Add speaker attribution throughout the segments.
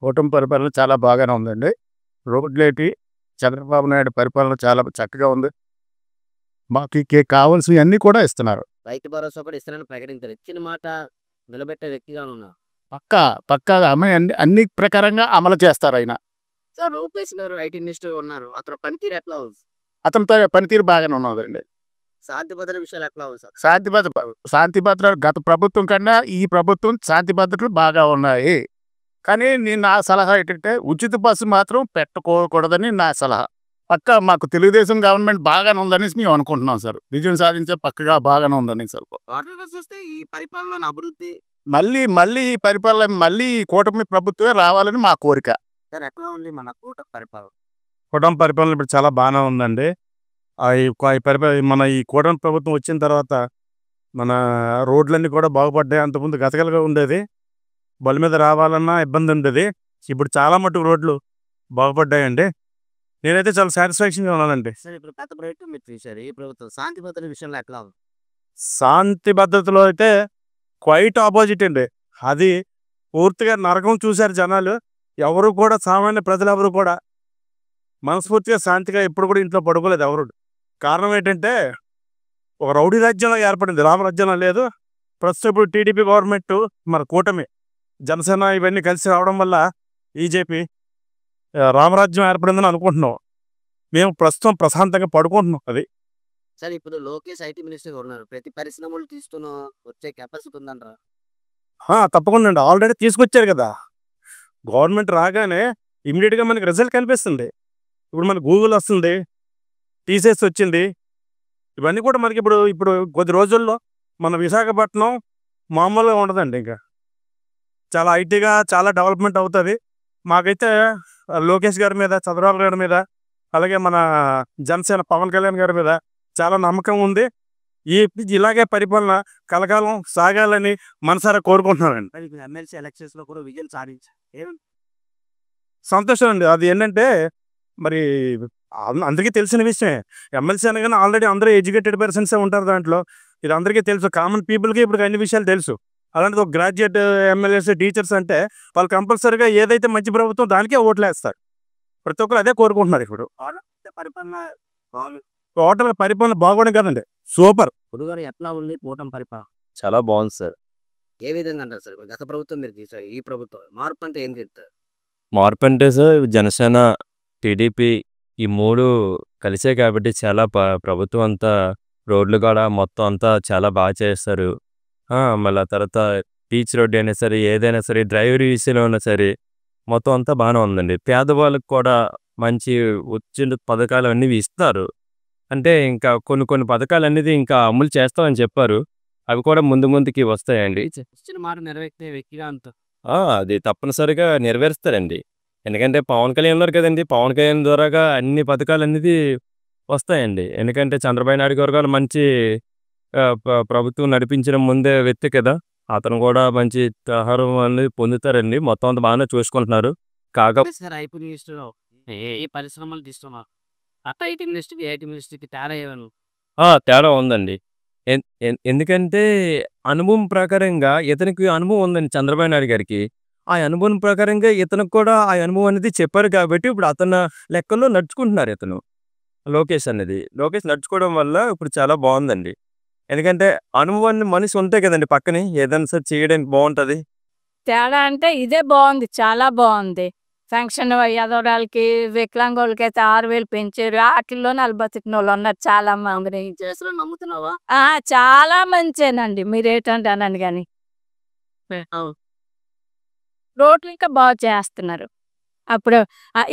Speaker 1: కూటమి పరిపాలన చాలా బాగానే ఉందండి. రోడ్లేటి చంద్రబాబు నాయుడు పరిపాలన చాలా చక్కగా ఉంది. మాకు కావాల్సినవన్నీ కూడా ఇస్తున్నారు.
Speaker 2: రైతు భరోసా కూడా ఇస్తానని ప్రకటించారు. ఇచ్చిన మాట నిలబెట్టే వ్యక్తిగా ఉన్నారు.
Speaker 1: పక్కాగా అన్ని ప్రకారంగా అమలు చేస్తారాయన.
Speaker 2: సార్ లోకేష్ గారు ఐటీ మినిస్టర్ ఉన్నారు. అతని పనితీరు ఎట్లా ఉంది?
Speaker 1: అతనితో పనితీరు బాగానే ఉన్నదండి.
Speaker 2: శాంతి భద్రత విషయాలు ఎట్లా ఉంది సార్?
Speaker 1: శాంతి భద్రతలు గత ప్రభుత్వం కన్నా ఈ ప్రభుత్వం శాంతి భద్రతలు బాగా ఉన్నాయి. కానీ నా సలహా ఏంటంటే ఉచిత బస్సు మాత్రం పెట్టుకోకూడదని నా సలహా. మాకు తెలుగుదేశం గవర్నమెంట్ బాగానే ఉందనేసి మేము అనుకుంటున్నాం సార్. విజయం సాధించే పక్కగా బాగానే ఉందని సార్.
Speaker 2: టోటల్‌గా చూస్తే ఈ పరిపాలనలోని అభివృద్ధి
Speaker 1: మళ్ళీ ఈ పరిపాలన ఈ కూటమి ప్రభుత్వమే రావాలని మా కోరిక.
Speaker 2: సార్ ఎట్లా ఉంది మన కూటమి పరిపాలన?
Speaker 1: కూటమి పరిపాలన ఇప్పుడు చాలా బాగానే ఉందండి. మన ఈ కూటమి ప్రభుత్వం వచ్చిన తర్వాత మన రోడ్లన్నీ కూడా బాగుపడ్డాయి. అంతకుముందు గతగలుగా ఉండేది. బల మీద రావాలన్నా ఇబ్బంది ఉండేది. ఇప్పుడు చాలా మటుకు రోడ్లు బాగుపడ్డాయండి. నేనైతే చాలా సాటిస్ఫాక్షన్గా ఉన్నానండి.
Speaker 2: సార్ ఇప్పుడు గత ప్రభుత్వం మీరు చూశారు. ఈ ప్రభుత్వం శాంతి భద్రత విషయంలో ఎట్లా ఉంది?
Speaker 1: శాంతి భద్రతలో అయితే క్వైట్ ఆపోజిట్ అండి. అది పూర్తిగా నరకం చూశారు జనాలు. ఎవరు కూడా సామాన్య ప్రజలెవరు కూడా మనస్ఫూర్తిగా శాంతిగా ఎప్పుడు కూడా ఇంట్లో పడుకోలేదు ఎవరు. కారణం ఏంటంటే ఒక రౌడీ రాజ్యంలో ఏర్పడింది, రామరాజ్యంలో లేదు. ప్రస్తుతం ఇప్పుడు టీడీపీ గవర్నమెంట్ మన కూటమి జనసేన ఇవన్నీ కలిసి రావడం వల్ల బీజేపీ రామరాజ్యం ఏర్పడిందని అనుకుంటున్నాం. మేము ప్రస్తుతం ప్రశాంతంగా పడుకుంటున్నాం. అది
Speaker 2: సార్ ఇప్పుడు లోకేష్ ఐటీ మినిస్టర్ ఉన్నారు. ప్రతి పరిశ్రమలు తీసుకున్న వచ్చే కెపాసిటీ ఉందంటారా?
Speaker 1: తప్పకుండా అండి. ఆల్రెడీ తీసుకొచ్చారు కదా. గవర్నమెంట్ రాగానే ఇమీడియట్గా మనకి రిజల్ట్ కనిపిస్తుంది. ఇప్పుడు మనకు గూగుల్ వస్తుంది, టీసీఎస్ వచ్చింది. ఇవన్నీ కూడా మనకి ఇప్పుడు కొద్ది రోజుల్లో మన విశాఖపట్నం మామూలుగా ఉండదండి. ఇంకా చాలా ఐటీగా చాలా డెవలప్మెంట్ అవుతుంది. మాకైతే లోకేష్ గారి మీద, చంద్రబాబు గారి మీద, అలాగే మన జనసేన పవన్ కళ్యాణ్ గారి మీద చాలా నమ్మకం ఉంది. ఇలాగే పరిపాలన కలకాలం సాగాలని మనసారా కోరుకుంటున్నానండి.
Speaker 2: మరి ఇప్పుడు ఎమ్మెల్సీ ఎలక్షన్స్ లో కూడా విజయం సాధించారు.
Speaker 1: సంతోషం అండి. అది ఏంటంటే మరి అందరికీ తెలిసిన విషయమే. ఎమ్మెల్సీ అనగానే ఆల్రెడీ అందరూ ఎడ్యుకేటెడ్ పర్సన్సే ఉంటారు దాంట్లో. ఇది అందరికీ తెలుసు. కామన్ పీపుల్కి ఇప్పుడు అన్ని విషయాలు తెలుసు. అలాంటిది ఒక గ్రాడ్యుయేట్ ఎమ్మెల్యేస్, టీచర్స్ అంటే వాళ్ళు కంపల్సరీగా ఏదైతే మంచి ప్రభుత్వం దానికే ఓట్లు వేస్తారు. ప్రతి ఒక్కరు అదే కోరుకుంటున్నారు. ఇప్పుడు టోటల్ పరిపాలన బాగోడం కదండి, సూపర్.
Speaker 2: గురుగారు ఎట్లా ఉంది కూటమి పరిపాలన?
Speaker 3: చాలా బాగుంది సార్.
Speaker 2: ఏ విధంగా అంటారు సార్? గత ప్రభుత్వం మీరు తీసారు, ఈ ప్రభుత్వం మార్పు అంటే ఏం చెప్తారు?
Speaker 3: మార్పు అంటే సార్ జనసేన, టీడీపీ ఈ 3 కలిసే కాబట్టి చాలా ప్రభుత్వం అంతా రోడ్లు కూడా మొత్తం అంతా చాలా బాగా చేస్తారు. మళ్ళీ తర్వాత బీచ్ రోడ్ అయినా సరే, ఏదైనా సరే, డ్రైవర్ విషయంలో అయినా సరే మొత్తం అంతా బాగానే ఉందండి. పేదవాళ్ళకి కూడా మంచి వచ్చిన పథకాలు అన్నీ ఇస్తారు. అంటే ఇంకా కొన్ని పథకాలు అనేది ఇంకా అమలు చేస్తామని చెప్పారు. అవి కూడా ముందుకి వస్తాయండి.
Speaker 2: ఇచ్చిన మాట నెరవేర్చే వ్యక్తిగా అంత
Speaker 3: అది తప్పనిసరిగా నెరవేరుస్తారండి. ఎందుకంటే పవన్ కళ్యాణ్ ఉన్నారు కదండి. పవన్ కళ్యాణ్ ద్వారాగా అన్ని పథకాలు అనేది వస్తాయండి. ఎందుకంటే చంద్రబాబు నాయుడు గారు కూడా మంచి ప్రభుత్వం నడిపించిన ముందే వ్యక్తి కదా. అతను కూడా మంచి ఆహారం అనేది పొందుతారండి. మొత్తం అంతా బాగానే చూసుకుంటున్నారు.
Speaker 2: సార్ ఐటీ మినిస్టర్ ఏ పరిశ్రమలు తీస్తున్నారు? అట్లా ఐటీ మినిస్టర్ ఐటీ మినిస్టర్కి తేడా ఏమను?
Speaker 3: తేడా ఉందండి. ఎందుకంటే అనుభవం ప్రకారంగా ఇతనికి అనుభవం ఉందండి చంద్రబాబు నాయుడు గారికి. ఆ అనుభవం ప్రకారంగా ఇతనికి కూడా ఆ అనుభవం అనేది చెప్పారు కాబట్టి ఇప్పుడు అతను లెక్కల్లో నడుచుకుంటున్నారు ఇతను. లోకేష్ నడుచుకోవడం వల్ల ఇప్పుడు చాలా బాగుందండి. ఎందుకంటే అనుభవాన్ని మనిషి ఉంటాయి కదండి పక్కనే, ఏదైనా సరే చేయడానికి బాగుంటుంది.
Speaker 4: తేడా అంటే ఇదే బాగుంది, చాలా బాగుంది. పెన్షన్ ఎదవరాలకి, వికలాంగులకి అయితే 6,000 పెంచారు. వాటిల్లో బతికిన వాళ్ళు ఉన్నారు చాలా మంది.
Speaker 2: చేసిన నమ్ముతున్నావా?
Speaker 4: చాలా మంచేనండి. మీరేంటంటే అనండి కానీ రోడ్లు ఇంకా బాగు చేస్తున్నారు. అప్పుడు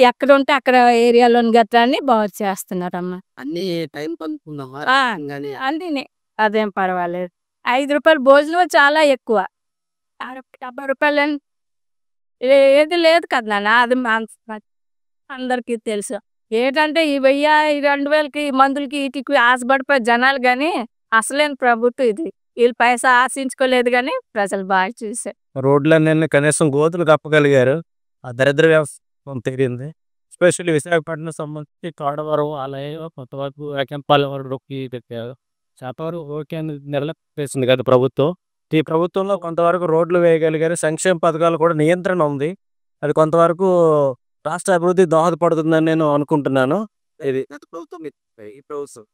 Speaker 4: ఎక్కడ ఉంటే అక్కడ ఏరియాలోని గట్రాన్ని బాగు చేస్తున్నారమ్మ.
Speaker 2: అన్ని టైం పంపుకుందామా?
Speaker 4: అన్నీ అదేం పర్వాలేదు. 5 రూపాయలు భోజనం చాలా ఎక్కువ. 70 రూపాయలు ఏది లేదు కదా నాన్న. అది అందరికీ తెలుసు. ఏంటంటే ఈ 1000, ఈ 2000కి మందులకి వీటికి ఆశపడిపోయి జనాలు కానీ అసలేని ప్రభుత్వం ఇది. వీళ్ళు పైసా ఆశించుకోలేదు కానీ ప్రజలు బాగా చూశారు.
Speaker 1: రోడ్లన్నీ కనీసం గోతులు కప్పగలిగారు. ఆ దరిద్ర వ్యవస్థ తీరింది. ఎస్పెషల్లీ విశాఖపట్నం సంబంధించి తోడవరం, ఆలయం, కొత్తవరకు, వేకంపాలెం వరకు రొక్కి పెట్టారు. శాతవరకు ఓకే అని నిర్లక్ష్యం కదా ప్రభుత్వం. ఈ ప్రభుత్వంలో కొంతవరకు రోడ్లు వేయగలిగారు. సంక్షేమ పథకాలు కూడా నియంత్రణ ఉంది.
Speaker 5: అది కొంతవరకు రాష్ట్ర అభివృద్ధికి దోహదపడుతుందని నేను అనుకుంటున్నాను. ఇది
Speaker 2: గత ప్రభుత్వం ఈ ప్రభుత్వం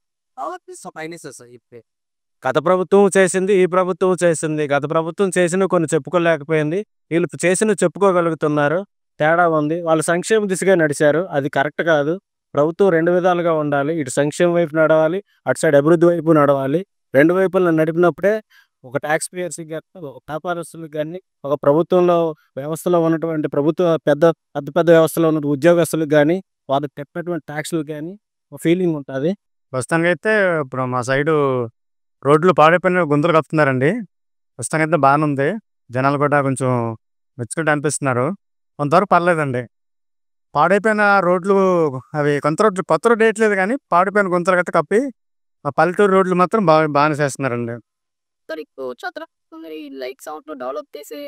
Speaker 5: గత ప్రభుత్వం చేసింది, ఈ ప్రభుత్వం చేసింది. గత ప్రభుత్వం చేసినవి కొన్ని చెప్పుకోలేకపోయింది. వీళ్ళు చేసినవి చెప్పుకోగలుగుతున్నారు. తేడా ఉంది. వాళ్ళు సంక్షేమ దిశగా నడిచారు. అది కరెక్ట్ కాదు. ప్రభుత్వం 2 విధాలుగా ఉండాలి. ఇటు సంక్షేమం వైపు నడవాలి, అటు సైడ్ అభివృద్ధి వైపు నడవాలి. 2 వైపులా నడిపినప్పుడే ఒక టాక్స్ పేయర్స్‌కి గాని, ఒక వ్యాపారస్తులకు గాని, ఒక ప్రభుత్వంలో వ్యవస్థలో ఉన్నటువంటి పెద్ద పెద్ద వ్యవస్థలో ఉన్న ఉద్యోగస్తులకు గాని, వాళ్ళకి కట్టినటువంటి టాక్స్‌లకు గాని ఒక ఫీలింగ్ ఉంటది.
Speaker 1: ప్రస్తుతానికైతే ఇప్పుడు మా సైడు రోడ్లు పాడైపోయిన గుంతలు కప్పుతున్నారండి. ప్రస్తుతానికైతే బాగానే ఉంది. జనాలు కూడా కొంచెం మెచ్చుకుంటూ అనిపిస్తున్నారు. కొంతవరకు పర్లేదండి. పాడైపోయిన రోడ్లు అవి కొత్త రోడ్లు వేయట్లేదు కానీ పాడైపోయిన గుంతలు అయితే కప్పి మా పల్లెటూరు రోడ్లు మాత్రం బాగానే చేస్తున్నారండి.
Speaker 2: డెవలప్ చేసి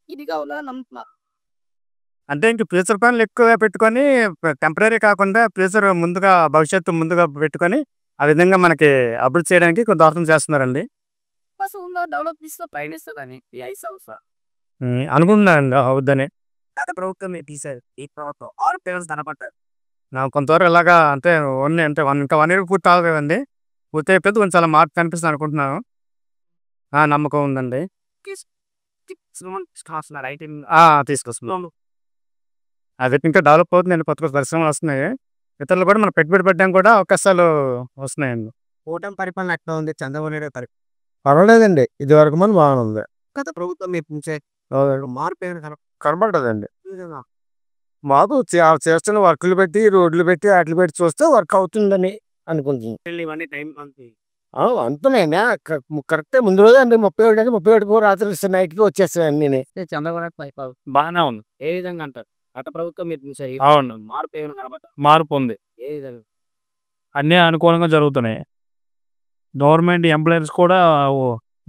Speaker 2: ఇది కావాలా నమ్ముతున్నారు.
Speaker 1: అంటే ఇంక ఫ్యూచర్ ప్లాన్లు ఎక్కువగా పెట్టుకొని టెంపరరీ కాకుండా ఫ్యూచర్ భవిష్యత్తు ముందుగా పెట్టుకొని ఆ విధంగా మనకి అభివృద్ధి చేయడానికి కొంత దోహదం చేస్తున్నారండి.
Speaker 2: డెవలప్ చేస్తే పయనిస్తుందని ఈ 5 సంవత్సరాలు
Speaker 1: అనుకుంటున్నానండి అవుద్దని.
Speaker 2: గత ప్రభుత్వం తీశారు. ఈ ప్రభుత్వం 6 పేరెంట్స్ కనపడ్డారు.
Speaker 1: నాకు కొంతవరకు ఇలాగా అంటే ఇంకా 1 ఇయర్ పూర్తి అవ్వలేదండి. పూర్తి అయిపోతే కొంచెం చాలా మార్పు కనిపిస్తుంది అనుకుంటున్నాను. నమ్మకం ఉందండి. తీసుకొస్తున్నాం. అది ఇంకా డెవలప్ అవుతుందండి. కొత్త కొత్త పరిశ్రమలు వస్తున్నాయి. ఇతరులు కూడా మనం పెట్టుబడి పెట్టడానికి కూడా అవకాశాలు వస్తున్నాయండి.
Speaker 2: కూటమి పరిపాలన ఎట్లా ఉంది? చంద్రబాబు నాయుడు పరిపాలన
Speaker 1: పర్వాలేదండి. ఇది వరకు మనం బాగానే ఉంది.
Speaker 2: గత ప్రభుత్వం మార్పు ఏమైనా
Speaker 1: కనబడదండి. మాకు చేస్తున్న వర్కులు పెట్టి రోడ్లు పెట్టి వాటిలు పెట్టి చూస్తే వర్క్ అవుతుందని అనుకుంటుంది.
Speaker 2: ఇవన్నీ టైం
Speaker 1: అంతేనా కరెక్టే. ముందు రోజే అండి 31 రాత్రి నైట్కి వచ్చేస్తాయి అన్నీ.
Speaker 2: చంద్రబాబు నాయుడు పరిపాలన
Speaker 3: బాగానే ఉంది.
Speaker 2: ఏ విధంగా అంటారు? గత ప్రభుత్వం మీరు చూసారు.
Speaker 3: అవును,
Speaker 2: మార్పు ఏమైనా కనబడ్డా?
Speaker 3: మార్పు ఉంది.
Speaker 2: ఏ విధంగా?
Speaker 3: అన్నీ అనుకూలంగా జరుగుతున్నాయి. గవర్నమెంట్ ఎంప్లాయీస్ కూడా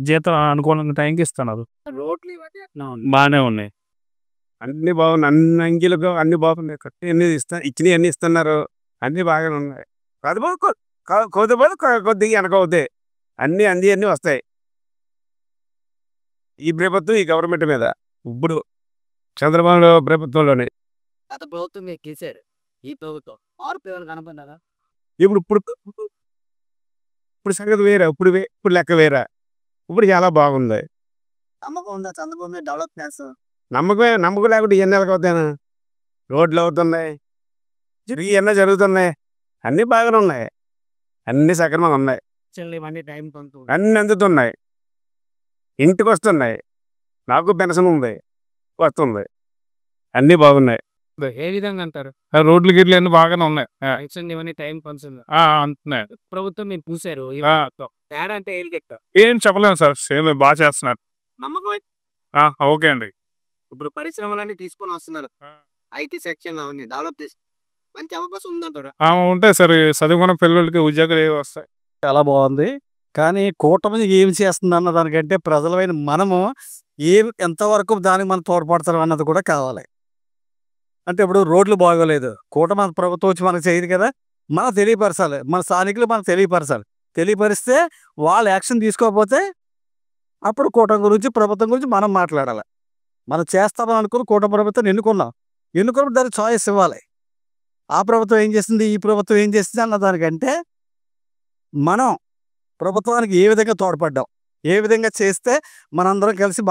Speaker 3: జీతం అనుకూలంగా టైంకి ఇస్తున్నారు.
Speaker 2: రోడ్లు ఇవన్నీ ఎట్లా ఉంది?
Speaker 3: బాగానే ఉన్నాయి.
Speaker 1: అన్ని బాగున్నాయి. అన్ని అంగీలుగా అన్ని బాగున్నాయి. అన్ని ఇచ్చినవి అన్ని ఇస్తున్నారు. అన్ని బాగానే ఉన్నాయి. కొద్దిగా వెనకవుతాయి. అన్ని వస్తాయి. ఈ ప్రభుత్వం ఈ గవర్నమెంట్ మీద ఇప్పుడు చంద్రబాబు ప్రభుత్వంలోనే
Speaker 2: గత ప్రభుత్వం మీరు గెలిచారు. ఈ ప్రభుత్వం మార్పు ఏమైనా కనపడ్డారా?
Speaker 1: ఇప్పుడు ఇప్పుడు ఇప్పుడు సంగతి వేరే. ఇప్పుడు లెక్క వేరే. ఇప్పుడు చాలా బాగుంది.
Speaker 2: నమ్మకం ఉందా చంద్రబాబు నాయుడు డెవలప్ చేస్తారు?
Speaker 1: నమ్మకం లేకుండా ఎన్ని అవుతాను. రోడ్లు అవుతున్నాయి, ఇవన్నీ జరుగుతున్నాయి. అన్నీ బాగానే ఉన్నాయి. అన్ని సక్రమంగా ఉన్నాయి.
Speaker 2: ఇవన్నీ టైం కొంత
Speaker 1: అన్ని అందుతున్నాయి. ఇంటికి వస్తున్నాయి. నాకు పెన్షన్ ఉంది, వస్తుంది. అన్నీ బాగున్నాయి.
Speaker 2: ఏ విధంగా అంటారు?
Speaker 3: రోడ్లు గిడ్లు అన్ని బాగానే ఉన్నాయి.
Speaker 2: పెన్షన్ ఇవన్నీ టైం పంచుతుంది.
Speaker 3: అంటున్నాయి.
Speaker 2: ప్రభుత్వం మీరు చూసారు. తేడా అంటే ఏం చెప్తారు?
Speaker 3: ఏం చెప్పలేము సార్. సేమ్ బాగా చేస్తున్నారు.
Speaker 2: నమ్మకం అయితే
Speaker 3: ఓకే అండి.
Speaker 2: ఇప్పుడు పరిశ్రమలన్నీ తీసుకొని వస్తున్నారు. ఐటీ సెక్షన్ అవన్నీ డెవలప్ చేసి మంచి అవకాశం ఉందంటారు.
Speaker 3: ఉంటాయి సార్. చదువుకున్న పిల్లలకి ఉద్యోగాలు ఏవి వస్తాయి.
Speaker 5: చాలా బాగుంది. కానీ కూటమి ఏం చేస్తుంది అన్న దానికంటే ప్రజలమైన మనము ఎంతవరకు దానికి మనం తోడ్పడతాం అన్నది కూడా కావాలి. అంటే ఇప్పుడు రోడ్లు బాగోలేదు, కూటమి ప్రభుత్వం వచ్చి మనకు చేయదు కదా. మనం తెలియపరచాలి. మన స్థానికులు మనం తెలియపరిస్తే వాళ్ళు యాక్షన్ తీసుకోకపోతే అప్పుడు కూటమి గురించి ప్రభుత్వం గురించి మనం మాట్లాడాలి. మనం చేస్తామని అనుకుని కూటమి ప్రభుత్వం ఎన్నుకున్నప్పుడు దానికి చాయిస్ ఇవ్వాలి. ఆ ప్రభుత్వం ఏం చేస్తుంది, ఈ ప్రభుత్వం ఏం చేస్తుంది అన్న దానికంటే మనం ప్రభుత్వానికి ఏ విధంగా తోడ్పడ్డాం, ఏ విధంగా చేస్తే మనందరం కలిసి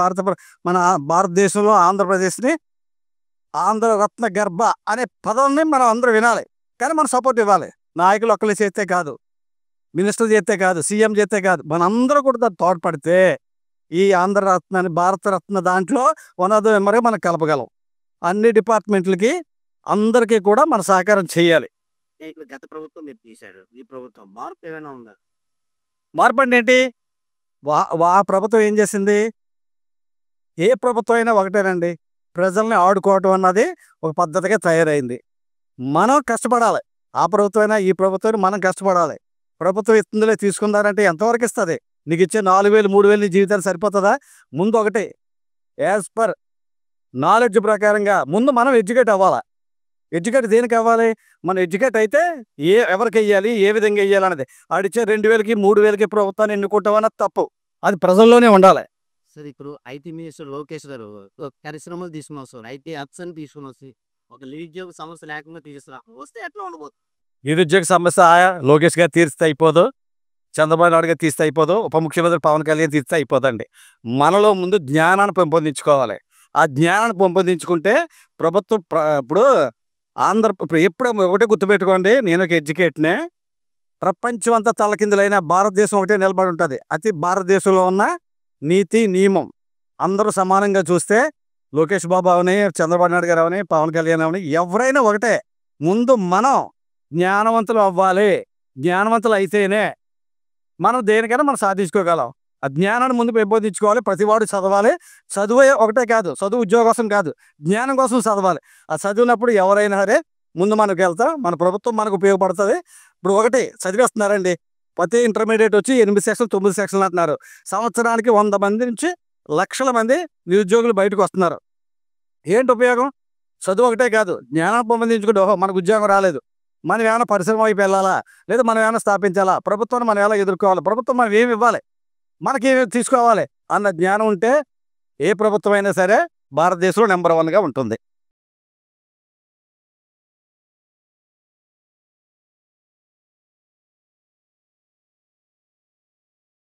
Speaker 5: మన భారతదేశంలో ఆంధ్రప్రదేశ్ని ఆంధ్రరత్న గర్భ అనే పదాన్ని మనం అందరూ వినాలి. కానీ మనం సపోర్ట్ ఇవ్వాలి. నాయకులు ఒక్కరు చేస్తే కాదు, మినిస్టర్ చేస్తే కాదు, సీఎం చేస్తే కాదు, మనందరూ కూడా దాన్ని తోడ్పడితే ఈ ఆంధ్రరత్నాన్ని భారతరత్న దాంట్లో ఉన్నది మరి మనం కలపగలం. అన్ని డిపార్ట్మెంట్లకి అందరికీ కూడా మన సహకారం చేయాలి.
Speaker 2: గత ప్రభుత్వం మీరు తీశారు. ఈ ప్రభుత్వం మార్పు ఏమైనా ఉందా?
Speaker 5: మార్పు అంటే ఏంటి? ఆ ప్రభుత్వం ఏం చేసింది? ఏ ప్రభుత్వం అయినా ఒకటేనండి. ప్రజల్ని ఆడుకోవటం అన్నది ఒక పద్ధతిగా తయారైంది. మనం కష్టపడాలి. ఆ ప్రభుత్వం అయినా ఈ ప్రభుత్వం మనం కష్టపడాలి. ప్రభుత్వం ఇస్తుందిలే తీసుకుందారంటే ఎంతవరకు ఇస్తుంది? నీకు ఇచ్చే 4,000 3,000 నీ జీవితాలు సరిపోతుందా? ముందు ఒకటి యాజ్ పర్ నాలెడ్జ్ ప్రకారంగా ముందు మనం ఎడ్యుకేట్ అవ్వాలి. ఎడ్యుకేట్ దేనికి అవ్వాలి? మనం ఎడ్యుకేట్ అయితే ఎవరికి వెయ్యాలి, ఏ విధంగా వెయ్యాలి అన్నది. ఆడిచ్చే 2,000కి 3,000కి ప్రభుత్వాన్ని ఎన్నుకుంటాం అన్నది తప్పు. అది ప్రజల్లోనే ఉండాలి.
Speaker 2: సార్ ఇప్పుడు ఐటీ మినిస్టర్ లోకేష్ గారు పరిశ్రమలు తీసుకుని వస్తారు, ఐటీ హబ్స్ అని తీసుకుని వస్తే ఒక నిరుద్యోగ సమస్య లేకుండా తీసుకురా వస్తే ఎట్లా ఉండబోతుంది?
Speaker 5: నిరుద్యోగ సమస్య లోకేష్ గారు తీరిస్తే అయిపోదు, చంద్రబాబు నాయుడు గారు తీస్తే అయిపోదు, ఉప ముఖ్యమంత్రి పవన్ కళ్యాణ్ తీస్తే అయిపోదండి. మనలో ముందు జ్ఞానాన్ని పెంపొందించుకోవాలి. ఆ జ్ఞానాన్ని పెంపొందించుకుంటే ప్రభుత్వం ఇప్పుడు ఇప్పుడు ఎప్పుడు ఒకటే గుర్తుపెట్టుకోండి, నేను ఒక ఎడ్యుకేట్నే. ప్రపంచం అంతా తలకిందులైన భారతదేశం ఒకటే నిలబడి ఉంటుంది. అతి భారతదేశంలో ఉన్న నీతి నియమం అందరూ సమానంగా చూస్తే లోకేష్ బాబు అవని, చంద్రబాబు నాయుడు గారు అవని, పవన్ కళ్యాణ్ అవని ఎవరైనా ఒకటే. ముందు మనం జ్ఞానవంతులు అవ్వాలి. జ్ఞానవంతులు అయితేనే మనం దేనికైనా మనం సాధించుకోగలం. ఆ జ్ఞానాన్ని ముందు పెంపొందించుకోవాలి. ప్రతివాడు చదవాలి. చదువే ఒకటే కాదు, చదువు ఉద్యోగం కోసం కాదు, జ్ఞానం కోసం చదవాలి. ఆ చదివినప్పుడు ఎవరైనా సరే ముందు మనకు వెళ్తాం, మన ప్రభుత్వం మనకు ఉపయోగపడుతుంది. ఇప్పుడు ఒకటి చదివేస్తున్నారండి, ప్రతి ఇంటర్మీడియట్ వచ్చి 8 సెక్షన్లు 9 సెక్షన్లు అంటున్నారు. సంవత్సరానికి 100 మంది నుంచి లక్షల మంది నిరుద్యోగులు బయటకు వస్తున్నారు. ఏంటి ఉపయోగం? చదువు ఒకటే కాదు, జ్ఞానం పెంపొందించుకుంటే ఓహో మనకు ఉద్యోగం రాలేదు, మనం ఏమైనా పరిశ్రమ వైపు వెళ్ళాలా, లేదా మనం ఏమైనా స్థాపించాలా, ప్రభుత్వాన్ని మనం ఎలా ఎదుర్కోవాలి, ప్రభుత్వం మనం ఏమి ఇవ్వాలి, మనకి తీసుకోవాలి అన్న జ్ఞానం ఉంటే ఏ ప్రభుత్వం అయినా సరే భారతదేశంలో నెంబర్ 1గా ఉంటుంది.